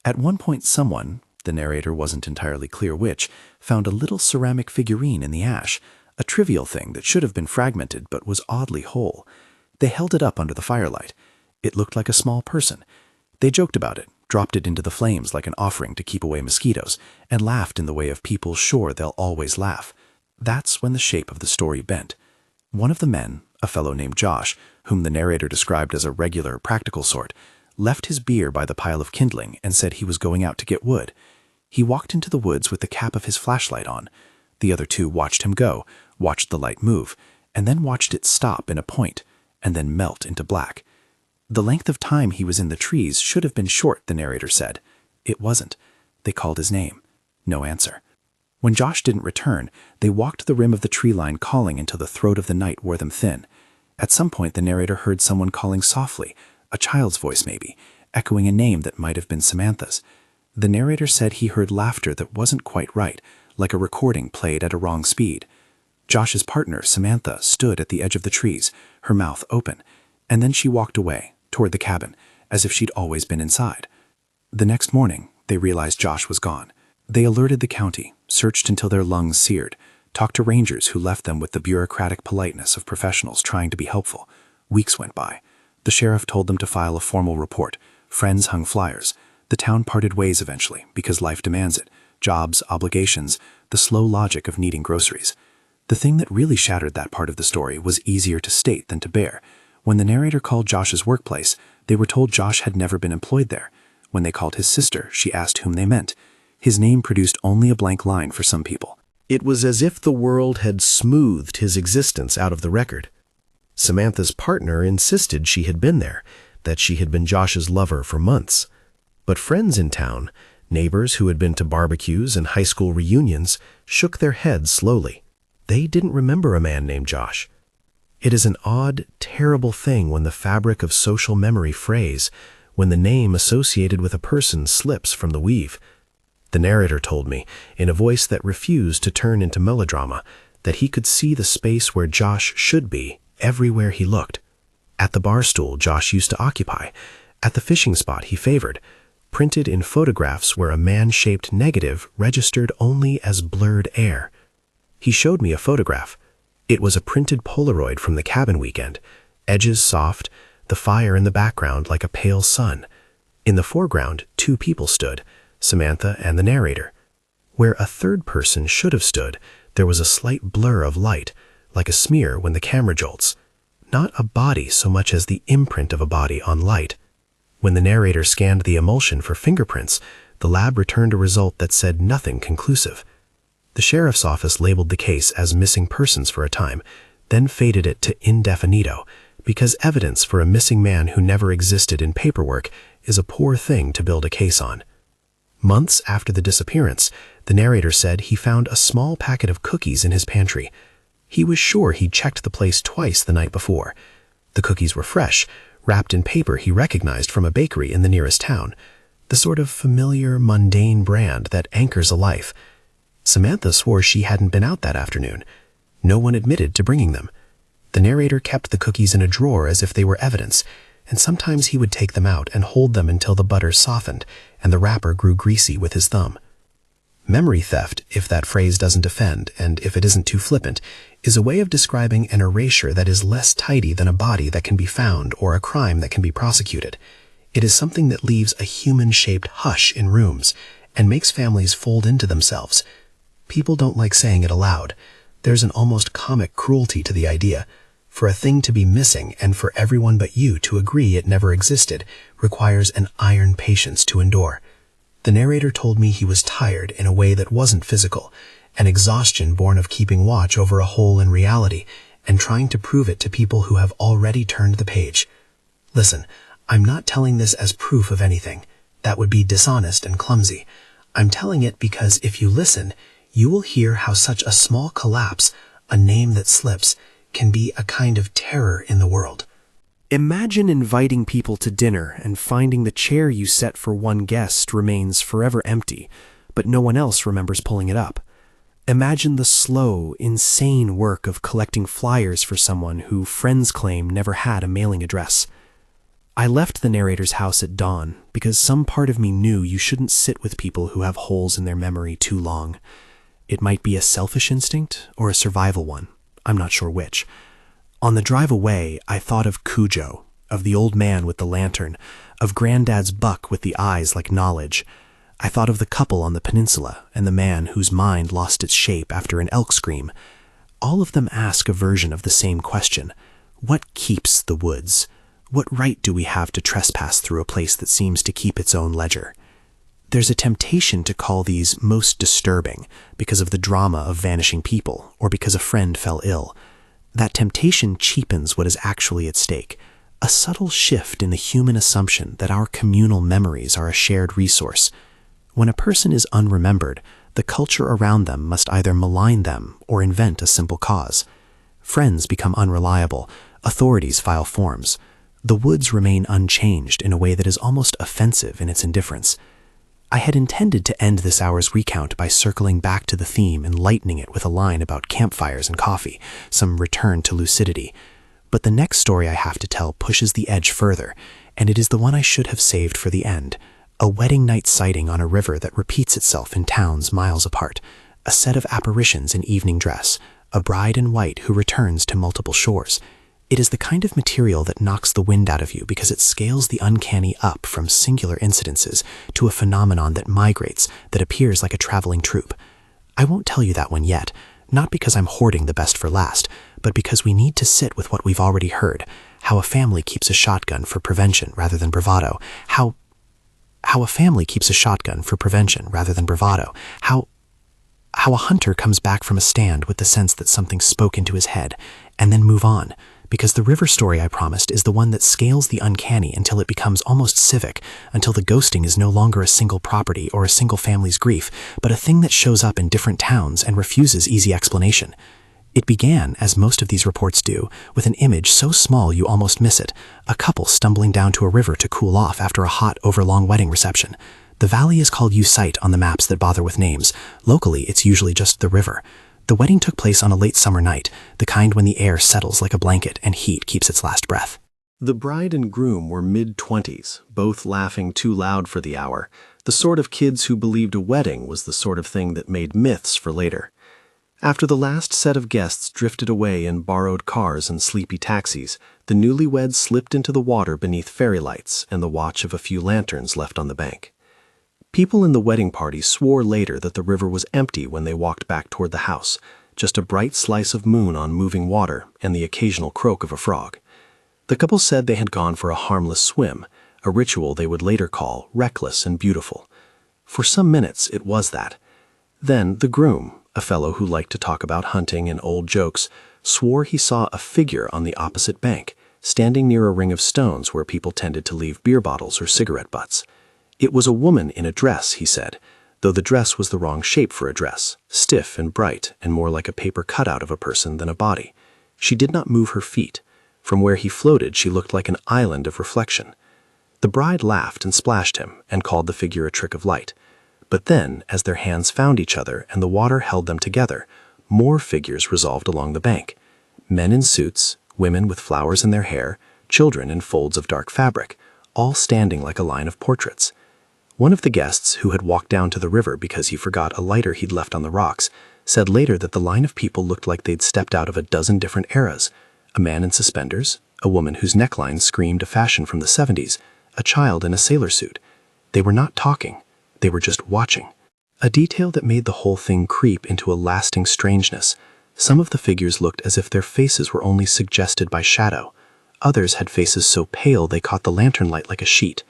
At one point someone, the narrator wasn't entirely clear which, found a little ceramic figurine in the ash, a trivial thing that should have been fragmented but was oddly whole. They held it up under the firelight. It looked like a small person. They joked about it, dropped it into the flames like an offering to keep away mosquitoes, and laughed in the way of people sure they'll always laugh. That's when the shape of the story bent. One of the men, a fellow named Josh, whom the narrator described as a regular, practical sort, left his beer by the pile of kindling and said he was going out to get wood. He walked into the woods with the cap of his flashlight on. The other two watched him go, watched the light move, and then watched it stop in a point, and then melt into black. The length of time he was in the trees should have been short, the narrator said. It wasn't. They called his name. No answer. When Josh didn't return, they walked the rim of the tree line calling until the throat of the night wore them thin. At some point the narrator heard someone calling softly, a child's voice maybe, echoing a name that might have been Samantha's. The narrator said he heard laughter that wasn't quite right, like a recording played at a wrong speed. Josh's partner, Samantha, stood at the edge of the trees, her mouth open, and then she walked away, toward the cabin, as if she'd always been inside. The next morning, they realized Josh was gone. They alerted the county, searched until their lungs seared, talked to rangers who left them with the bureaucratic politeness of professionals trying to be helpful. Weeks went by. The sheriff told them to file a formal report. Friends hung flyers. The town parted ways eventually, because life demands it. Jobs, obligations, the slow logic of needing groceries. The thing that really shattered that part of the story was easier to state than to bear. When the narrator called Josh's workplace, they were told Josh had never been employed there. When they called his sister, she asked whom they meant. His name produced only a blank line for some people. It was as if the world had smoothed his existence out of the record. Samantha's partner insisted she had been there, that she had been Josh's lover for months. But friends in town, neighbors who had been to barbecues and high school reunions, shook their heads slowly. They didn't remember a man named Josh. It is an odd, terrible thing when the fabric of social memory frays, when the name associated with a person slips from the weave. The narrator told me, in a voice that refused to turn into melodrama, that he could see the space where Josh should be everywhere he looked. At the bar stool Josh used to occupy, at the fishing spot he favored, printed in photographs where a man-shaped negative registered only as blurred air. He showed me a photograph. It was a printed Polaroid from the cabin weekend, edges soft, the fire in the background like a pale sun. In the foreground, 2 people stood, Samantha and the narrator. Where a third person should have stood, there was a slight blur of light, like a smear when the camera jolts. Not a body so much as the imprint of a body on light. When the narrator scanned the emulsion for fingerprints, the lab returned a result that said nothing conclusive. The sheriff's office labeled the case as missing persons for a time, then faded it to indefinito, because evidence for a missing man who never existed in paperwork is a poor thing to build a case on. Months after the disappearance, the narrator said he found a small packet of cookies in his pantry. He was sure he'd checked the place twice the night before. The cookies were fresh, wrapped in paper he recognized from a bakery in the nearest town, the sort of familiar, mundane brand that anchors a life. Samantha swore she hadn't been out that afternoon. No one admitted to bringing them. The narrator kept the cookies in a drawer as if they were evidence, and sometimes he would take them out and hold them until the butter softened and the wrapper grew greasy with his thumb. Memory theft, if that phrase doesn't offend, and if it isn't too flippant, is a way of describing an erasure that is less tidy than a body that can be found or a crime that can be prosecuted. It is something that leaves a human-shaped hush in rooms and makes families fold into themselves. People don't like saying it aloud. There's an almost comic cruelty to the idea. For a thing to be missing and for everyone but you to agree it never existed requires an iron patience to endure. The narrator told me he was tired in a way that wasn't physical, an exhaustion born of keeping watch over a hole in reality and trying to prove it to people who have already turned the page. Listen, I'm not telling this as proof of anything. That would be dishonest and clumsy. I'm telling it because if you listen, you will hear how such a small collapse, a name that slips, can be a kind of terror in the world. Imagine inviting people to dinner and finding the chair you set for one guest remains forever empty, but no one else remembers pulling it up. Imagine the slow, insane work of collecting flyers for someone who friends claim never had a mailing address. I left the narrator's house at dawn because some part of me knew you shouldn't sit with people who have holes in their memory too long. It might be a selfish instinct or a survival one. I'm not sure which. On the drive away, I thought of Cujo, of the old man with the lantern, of Granddad's buck with the eyes like knowledge. I thought of the couple on the peninsula and the man whose mind lost its shape after an elk scream. All of them ask a version of the same question. What keeps the woods? What right do we have to trespass through a place that seems to keep its own ledger? There's a temptation to call these most disturbing because of the drama of vanishing people or because a friend fell ill. That temptation cheapens what is actually at stake, a subtle shift in the human assumption that our communal memories are a shared resource. When a person is unremembered, the culture around them must either malign them or invent a simple cause. Friends become unreliable, authorities file forms. The woods remain unchanged in a way that is almost offensive in its indifference. I had intended to end this hour's recount by circling back to the theme and lightening it with a line about campfires and coffee, some return to lucidity. But the next story I have to tell pushes the edge further, and it is the one I should have saved for the end. A wedding night sighting on a river that repeats itself in towns miles apart, a set of apparitions in evening dress, a bride in white who returns to multiple shores. It is the kind of material that knocks the wind out of you because it scales the uncanny up from singular incidences to a phenomenon that migrates, that appears like a traveling troupe. I won't tell you that one yet, not because I'm hoarding the best for last, but because we need to sit with what we've already heard, how a family keeps a shotgun for prevention rather than bravado, how a family keeps a shotgun for prevention rather than bravado, how a hunter comes back from a stand with the sense that something spoke into his head, and then move on. Because the river story I promised is the one that scales the uncanny until it becomes almost civic, until the ghosting is no longer a single property or a single family's grief, but a thing that shows up in different towns and refuses easy explanation. It began, as most of these reports do, with an image so small you almost miss it, a couple stumbling down to a river to cool off after a hot, overlong wedding reception. The valley is called Usite on the maps that bother with names. Locally, it's usually just the river. The wedding took place on a late summer night, the kind when the air settles like a blanket and heat keeps its last breath. The bride and groom were mid-20s, both laughing too loud for the hour, the sort of kids who believed a wedding was the sort of thing that made myths for later. After the last set of guests drifted away in borrowed cars and sleepy taxis, the newlyweds slipped into the water beneath fairy lights and the watch of a few lanterns left on the bank. People in the wedding party swore later that the river was empty when they walked back toward the house, just a bright slice of moon on moving water and the occasional croak of a frog. The couple said they had gone for a harmless swim, a ritual they would later call reckless and beautiful. For some minutes it was that. Then the groom, a fellow who liked to talk about hunting and old jokes, swore he saw a figure on the opposite bank, standing near a ring of stones where people tended to leave beer bottles or cigarette butts. It was a woman in a dress, he said, though the dress was the wrong shape for a dress, stiff and bright and more like a paper cutout of a person than a body. She did not move her feet. From where he floated, she looked like an island of reflection. The bride laughed and splashed him and called the figure a trick of light. But then, as their hands found each other and the water held them together, more figures resolved along the bank. Men in suits, women with flowers in their hair, children in folds of dark fabric, all standing like a line of portraits. One of the guests, who had walked down to the river because he forgot a lighter he'd left on the rocks, said later that the line of people looked like they'd stepped out of a dozen different eras. A man in suspenders, a woman whose neckline screamed a fashion from the 70s, a child in a sailor suit. They were not talking, they were just watching. A detail that made the whole thing creep into a lasting strangeness. Some of the figures looked as if their faces were only suggested by shadow. Others had faces so pale they caught the lantern light like a sheet.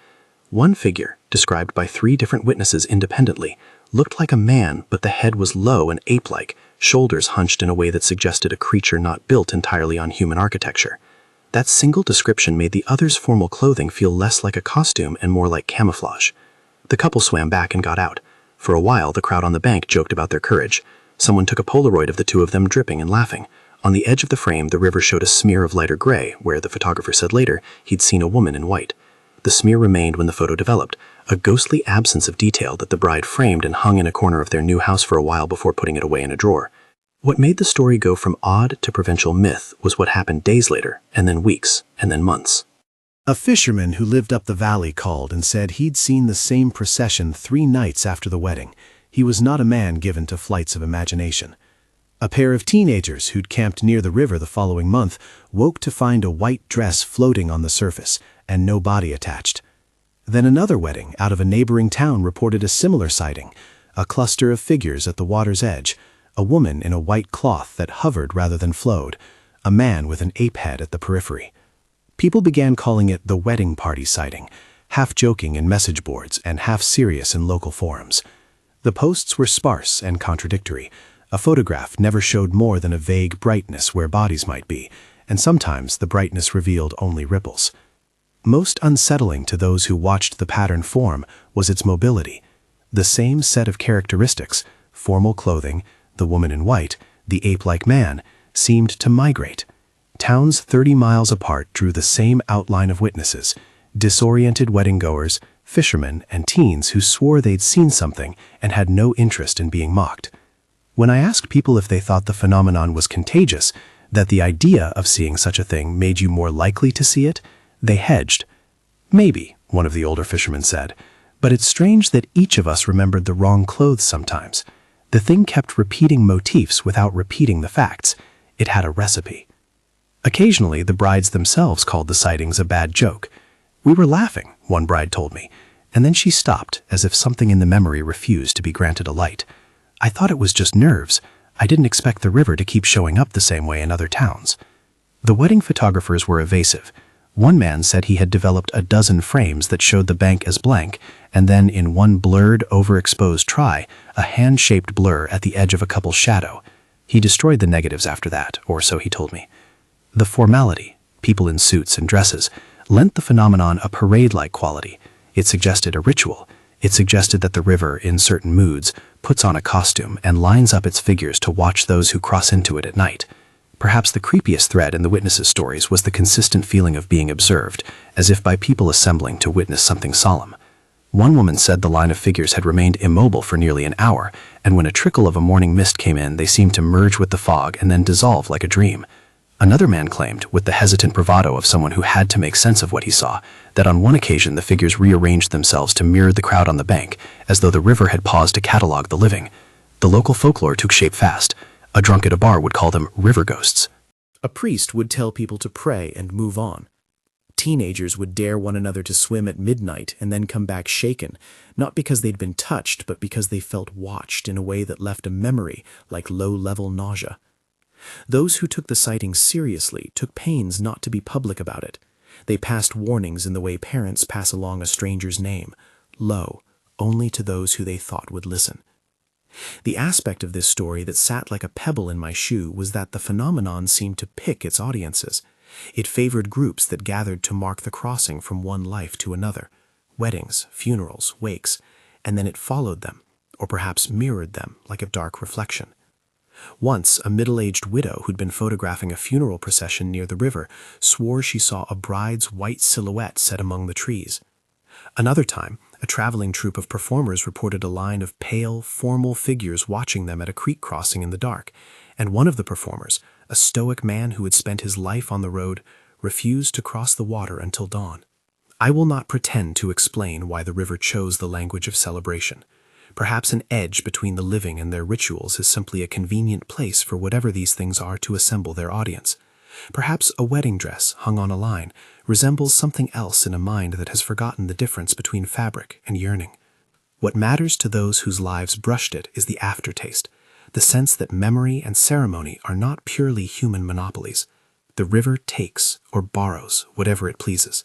One figure, described by 3 different witnesses independently, looked like a man, but the head was low and ape-like, shoulders hunched in a way that suggested a creature not built entirely on human architecture. That single description made the other's formal clothing feel less like a costume and more like camouflage. The couple swam back and got out. For a while, the crowd on the bank joked about their courage. Someone took a Polaroid of the two of them dripping and laughing. On the edge of the frame, the river showed a smear of lighter gray, where the photographer said later he'd seen a woman in white. The smear remained when the photo developed, a ghostly absence of detail that the bride framed and hung in a corner of their new house for a while before putting it away in a drawer. What made the story go from odd to provincial myth was what happened days later, and then weeks, and then months. A fisherman who lived up the valley called and said he'd seen the same procession 3 nights after the wedding. He was not a man given to flights of imagination. A pair of teenagers who'd camped near the river the following month woke to find a white dress floating on the surface and no body attached. Then another wedding out of a neighboring town reported a similar sighting, a cluster of figures at the water's edge, a woman in a white cloth that hovered rather than flowed, a man with an ape head at the periphery. People began calling it the wedding party sighting, half joking in message boards and half serious in local forums. The posts were sparse and contradictory. A photograph never showed more than a vague brightness where bodies might be, and sometimes the brightness revealed only ripples. Most unsettling to those who watched the pattern form was its mobility. The same set of characteristics, formal clothing, the woman in white, the ape-like man, seemed to migrate. Towns 30 miles apart drew the same outline of witnesses, disoriented wedding-goers, fishermen, and teens who swore they'd seen something and had no interest in being mocked. When I asked people if they thought the phenomenon was contagious, that the idea of seeing such a thing made you more likely to see it, they hedged. Maybe, one of the older fishermen said, but it's strange that each of us remembered the wrong clothes sometimes. The thing kept repeating motifs without repeating the facts. It had a recipe. Occasionally, the brides themselves called the sightings a bad joke. We were laughing, one bride told me, and then she stopped as if something in the memory refused to be granted a light. I thought it was just nerves. I didn't expect the river to keep showing up the same way in other towns. The wedding photographers were evasive. One man said he had developed a dozen frames that showed the bank as blank, and then in one blurred, overexposed try, a hand-shaped blur at the edge of a couple's shadow. He destroyed the negatives after that, or so he told me. The formality, people in suits and dresses, lent the phenomenon a parade-like quality. It suggested a ritual. It suggested that the river, in certain moods, puts on a costume and lines up its figures to watch those who cross into it at night. Perhaps the creepiest thread in the witnesses' stories was the consistent feeling of being observed, as if by people assembling to witness something solemn. One woman said the line of figures had remained immobile for nearly an hour, and when a trickle of a morning mist came in, they seemed to merge with the fog and then dissolve like a dream. Another man claimed, with the hesitant bravado of someone who had to make sense of what he saw, that on one occasion the figures rearranged themselves to mirror the crowd on the bank, as though the river had paused to catalog the living. The local folklore took shape fast. A drunk at a bar would call them river ghosts. A priest would tell people to pray and move on. Teenagers would dare one another to swim at midnight and then come back shaken, not because they'd been touched, but because they felt watched in a way that left a memory like low-level nausea. Those who took the sightings seriously took pains not to be public about it. They passed warnings in the way parents pass along a stranger's name, low, only to those who they thought would listen. The aspect of this story that sat like a pebble in my shoe was that the phenomenon seemed to pick its audiences. It favored groups that gathered to mark the crossing from one life to another, weddings, funerals, wakes, and then it followed them, or perhaps mirrored them like a dark reflection. Once, a middle-aged widow who'd been photographing a funeral procession near the river swore she saw a bride's white silhouette set among the trees. Another time, a traveling troupe of performers reported a line of pale, formal figures watching them at a creek crossing in the dark, and one of the performers, a stoic man who had spent his life on the road, refused to cross the water until dawn. I will not pretend to explain why the river chose the language of celebration. Perhaps an edge between the living and their rituals is simply a convenient place for whatever these things are to assemble their audience. Perhaps a wedding dress hung on a line resembles something else in a mind that has forgotten the difference between fabric and yearning. What matters to those whose lives brushed it is the aftertaste, the sense that memory and ceremony are not purely human monopolies. The river takes or borrows whatever it pleases.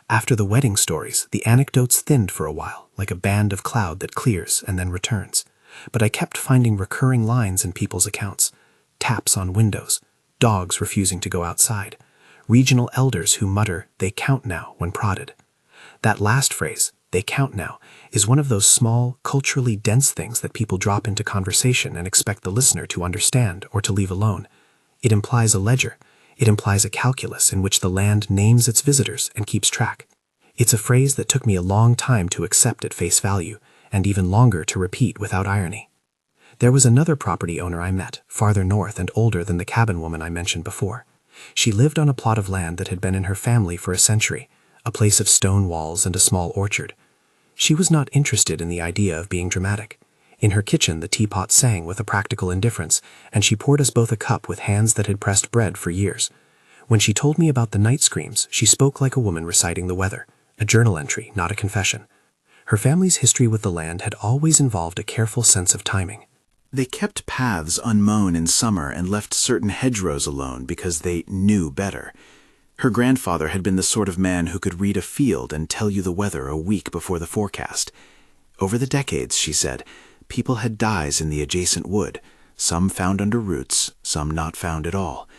After the wedding stories, the anecdotes thinned for a while, like a band of cloud that clears and then returns. But I kept finding recurring lines in people's accounts. Taps on windows, dogs refusing to go outside, regional elders who mutter, "They count now," when prodded. That last phrase, "they count now," is one of those small, culturally dense things that people drop into conversation and expect the listener to understand or to leave alone. It implies a ledger. It implies a calculus in which the land names its visitors and keeps track. It's a phrase that took me a long time to accept at face value, and even longer to repeat without irony. There was another property owner I met, farther north and older than the cabin woman I mentioned before. She lived on a plot of land that had been in her family for a century, a place of stone walls and a small orchard. She was not interested in the idea of being dramatic. In her kitchen, the teapot sang with a practical indifference, and she poured us both a cup with hands that had pressed bread for years. When she told me about the night screams, she spoke like a woman reciting the weather, a journal entry, not a confession. Her family's history with the land had always involved a careful sense of timing. They kept paths unmown in summer and left certain hedgerows alone because they knew better. Her grandfather had been the sort of man who could read a field and tell you the weather a week before the forecast. Over the decades, she said, people had dyes in the adjacent wood, some found under roots, some not found at all.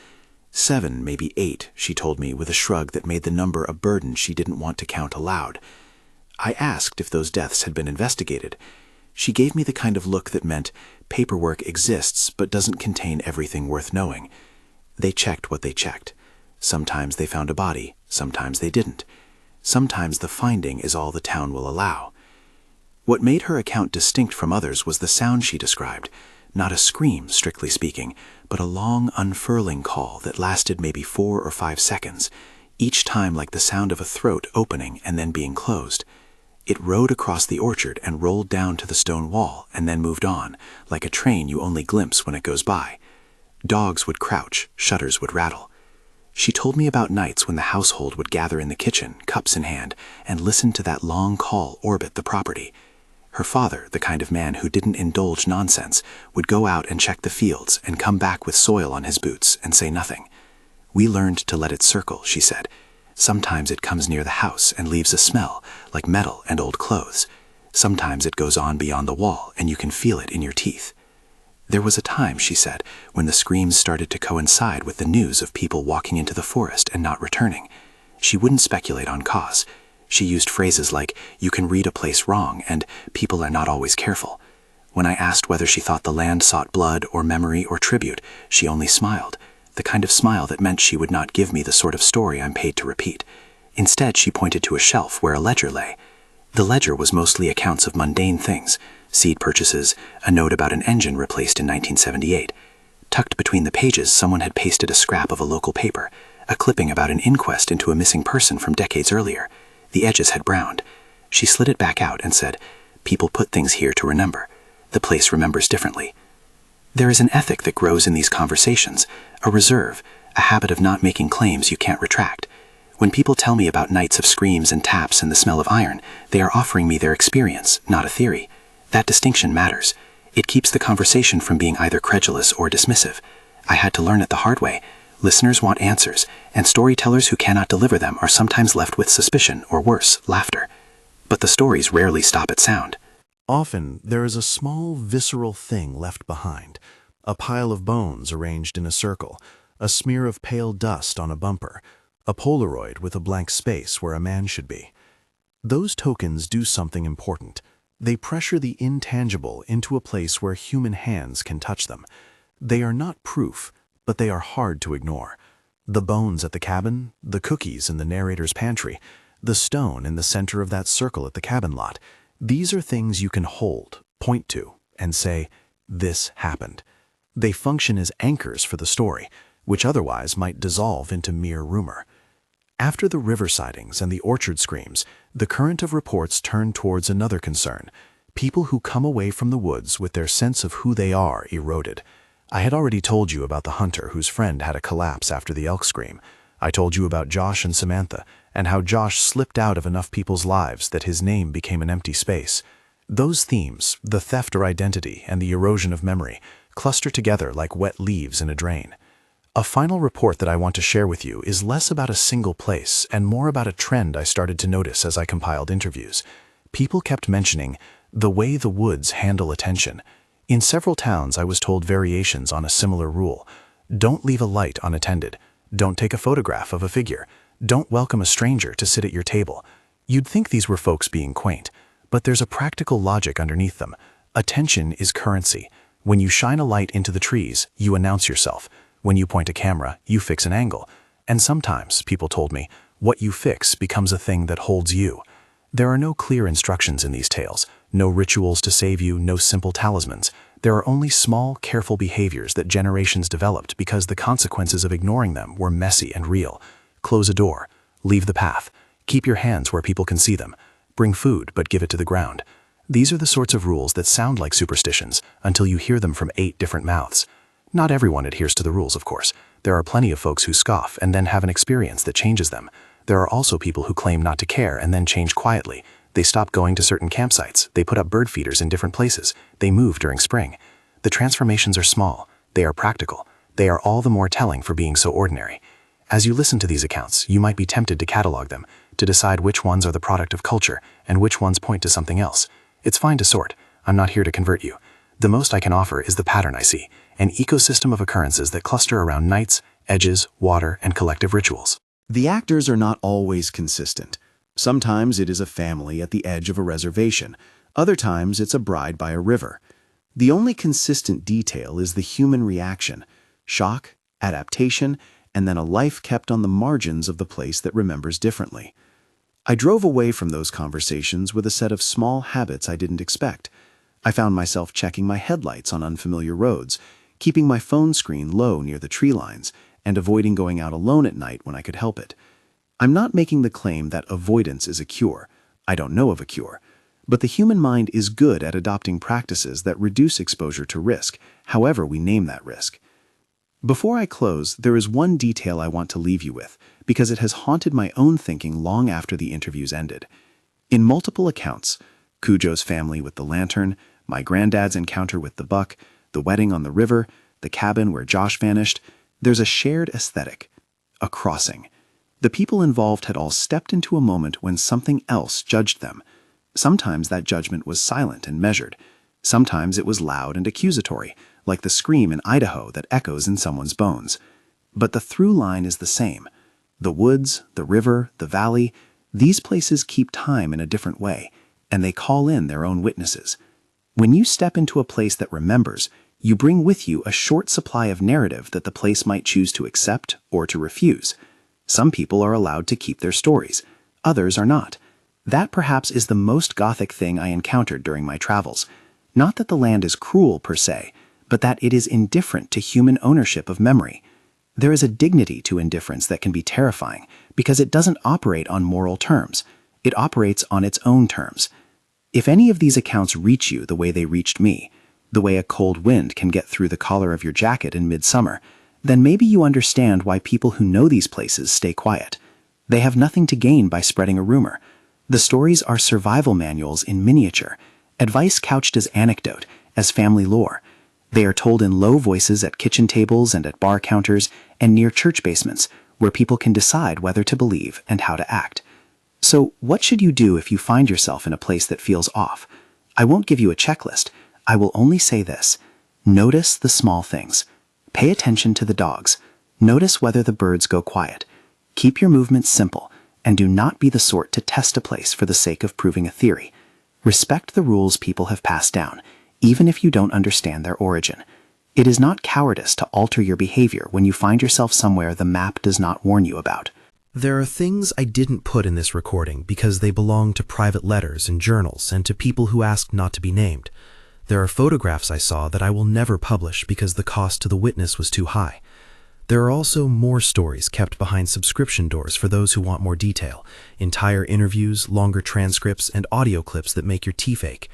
7, maybe 8, she told me with a shrug that made the number a burden she didn't want to count aloud. I asked if those deaths had been investigated. She gave me the kind of look that meant paperwork exists but doesn't contain everything worth knowing. They checked what they checked. Sometimes they found a body, sometimes they didn't. Sometimes the finding is all the town will allow. What made her account distinct from others was the sound she described, not a scream, strictly speaking, but a long unfurling call that lasted maybe 4 or 5 seconds, each time like the sound of a throat opening and then being closed. It rode across the orchard and rolled down to the stone wall and then moved on, like a train you only glimpse when it goes by. Dogs would crouch, shutters would rattle. She told me about nights when the household would gather in the kitchen, cups in hand, and listen to that long call orbit the property. Her father, the kind of man who didn't indulge nonsense, would go out and check the fields and come back with soil on his boots and say nothing. We learned to let it circle, she said. Sometimes it comes near the house and leaves a smell, like metal and old clothes. Sometimes it goes on beyond the wall and you can feel it in your teeth. There was a time, she said, when the screams started to coincide with the news of people walking into the forest and not returning. She wouldn't speculate on cause. She used phrases like, "You can read a place wrong," and "people are not always careful." When I asked whether she thought the land sought blood or memory or tribute, she only smiled, the kind of smile that meant she would not give me the sort of story I'm paid to repeat. Instead, she pointed to a shelf where a ledger lay. The ledger was mostly accounts of mundane things, seed purchases, a note about an engine replaced in 1978. Tucked between the pages, someone had pasted a scrap of a local paper, a clipping about an inquest into a missing person from decades earlier. The edges had browned. She slid it back out and said, "People put things here to remember. The place remembers differently." There is an ethic that grows in these conversations, a reserve, a habit of not making claims you can't retract. When people tell me about nights of screams and taps and the smell of iron, they are offering me their experience, not a theory. That distinction matters. It keeps the conversation from being either credulous or dismissive. I had to learn it the hard way. Listeners want answers, and storytellers who cannot deliver them are sometimes left with suspicion, or worse, laughter. But the stories rarely stop at sound. Often, there is a small, visceral thing left behind. A pile of bones arranged in a circle, a smear of pale dust on a bumper, a Polaroid with a blank space where a man should be. Those tokens do something important. They pressure the intangible into a place where human hands can touch them. They are not proof, but they are hard to ignore. The bones at the cabin, the cookies in the narrator's pantry, the stone in the center of that circle at the cabin lot. These are things you can hold, point to, and say, this happened. They function as anchors for the story, which otherwise might dissolve into mere rumor. After the river sightings and the orchard screams, the current of reports turned towards another concern: people who come away from the woods with their sense of who they are eroded. I had already told you about the hunter whose friend had a collapse after the elk scream. I told you about Josh and Samantha, and how Josh slipped out of enough people's lives that his name became an empty space. Those themes, the theft or identity and the erosion of memory, cluster together like wet leaves in a drain. A final report that I want to share with you is less about a single place and more about a trend I started to notice as I compiled interviews. People kept mentioning the way the woods handle attention. In several towns, I was told variations on a similar rule. Don't leave a light unattended. Don't take a photograph of a figure. Don't welcome a stranger to sit at your table. You'd think these were folks being quaint, but there's a practical logic underneath them. Attention is currency. When you shine a light into the trees, you announce yourself. When you point a camera, you fix an angle. And sometimes, people told me, what you fix becomes a thing that holds you. There are no clear instructions in these tales, no rituals to save you, no simple talismans. There are only small, careful behaviors that generations developed because the consequences of ignoring them were messy and real. Close a door. Leave the path. Keep your hands where people can see them. Bring food, but give it to the ground. These are the sorts of rules that sound like superstitions until you hear them from 8 different mouths. Not everyone adheres to the rules, of course. There are plenty of folks who scoff and then have an experience that changes them. There are also people who claim not to care and then change quietly. They stop going to certain campsites. They put up bird feeders in different places. They move during spring. The transformations are small. They are practical. They are all the more telling for being so ordinary. As you listen to these accounts, you might be tempted to catalog them, to decide which ones are the product of culture and which ones point to something else. It's fine to sort. I'm not here to convert you. The most I can offer is the pattern I see, an ecosystem of occurrences that cluster around nights, edges, water, and collective rituals. The actors are not always consistent. Sometimes it is a family at the edge of a reservation. Other times it's a bride by a river. The only consistent detail is the human reaction: shock, adaptation, and then a life kept on the margins of the place that remembers differently. I drove away from those conversations with a set of small habits I didn't expect. I found myself checking my headlights on unfamiliar roads, keeping my phone screen low near the tree lines, and avoiding going out alone at night when I could help it. I'm not making the claim that avoidance is a cure. I don't know of a cure. But the human mind is good at adopting practices that reduce exposure to risk, however we name that risk. Before I close, there is one detail I want to leave you with, because it has haunted my own thinking long after the interviews ended. In multiple accounts, Cujo's family with the lantern, my granddad's encounter with the buck, the wedding on the river, the cabin where Josh vanished, there's a shared aesthetic, a crossing. The people involved had all stepped into a moment when something else judged them. Sometimes that judgment was silent and measured. Sometimes it was loud and accusatory, like the scream in Idaho that echoes in someone's bones. But the through line is the same. The woods, the river, the valley, these places keep time in a different way, and they call in their own witnesses. When you step into a place that remembers, you bring with you a short supply of narrative that the place might choose to accept or to refuse. Some people are allowed to keep their stories. Others are not. That perhaps is the most Gothic thing I encountered during my travels. Not that the land is cruel per se, but that it is indifferent to human ownership of memory. There is a dignity to indifference that can be terrifying because it doesn't operate on moral terms. It operates on its own terms. If any of these accounts reach you the way they reached me, the way a cold wind can get through the collar of your jacket in midsummer, then maybe you understand why people who know these places stay quiet. They have nothing to gain by spreading a rumor. The stories are survival manuals in miniature, advice couched as anecdote, as family lore. They are told in low voices at kitchen tables and at bar counters and near church basements, where people can decide whether to believe and how to act. So, what should you do if you find yourself in a place that feels off? I won't give you a checklist. I will only say this. Notice the small things. Pay attention to the dogs. Notice whether the birds go quiet. Keep your movements simple, and do not be the sort to test a place for the sake of proving a theory. Respect the rules people have passed down, even if you don't understand their origin. It is not cowardice to alter your behavior when you find yourself somewhere the map does not warn you about. There are things I didn't put in this recording because they belong to private letters and journals and to people who asked not to be named. There are photographs I saw that I will never publish because the cost to the witness was too high. There are also more stories kept behind subscription doors for those who want more detail, entire interviews, longer transcripts, and audio clips that make your teeth ache.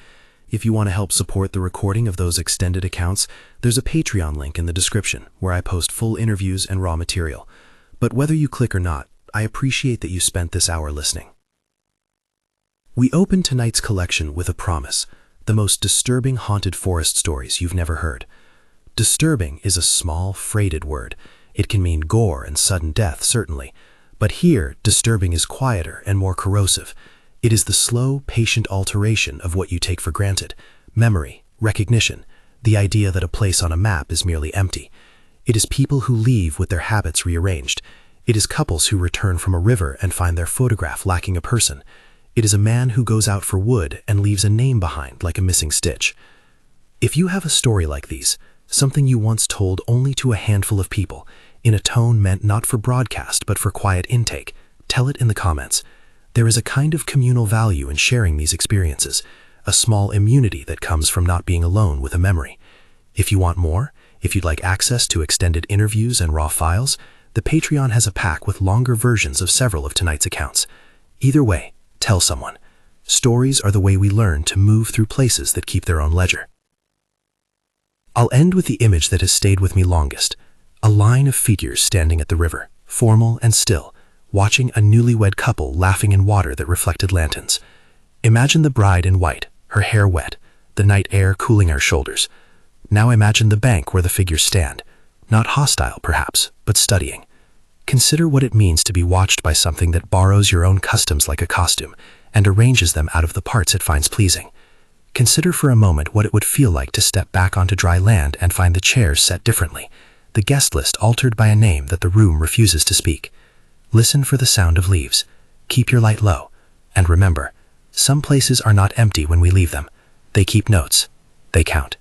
If you want to help support the recording of those extended accounts, there's a Patreon link in the description where I post full interviews and raw material. But whether you click or not, I appreciate that you spent this hour listening. We open tonight's collection with a promise, the most disturbing haunted forest stories you've never heard. Disturbing is a small, freighted word. It can mean gore and sudden death, certainly. But here, disturbing is quieter and more corrosive. It is the slow, patient alteration of what you take for granted. Memory, recognition, the idea that a place on a map is merely empty. It is people who leave with their habits rearranged. It is couples who return from a river and find their photograph lacking a person. It is a man who goes out for wood and leaves a name behind like a missing stitch. If you have a story like these, something you once told only to a handful of people, in a tone meant not for broadcast but for quiet intake, tell it in the comments. There is a kind of communal value in sharing these experiences, a small immunity that comes from not being alone with a memory. If you want more, if you'd like access to extended interviews and raw files, the Patreon has a pack with longer versions of several of tonight's accounts. Either way, tell someone. Stories are the way we learn to move through places that keep their own ledger. I'll end with the image that has stayed with me longest, a line of figures standing at the river, formal and still, watching a newlywed couple laughing in water that reflected lanterns. Imagine the bride in white, her hair wet, the night air cooling her shoulders. Now imagine the bank where the figures stand, not hostile perhaps, but studying. Consider what it means to be watched by something that borrows your own customs like a costume and arranges them out of the parts it finds pleasing. Consider for a moment what it would feel like to step back onto dry land and find the chairs set differently, the guest list altered by a name that the room refuses to speak. Listen for the sound of leaves. Keep your light low. And remember, some places are not empty when we leave them. They keep notes. They count.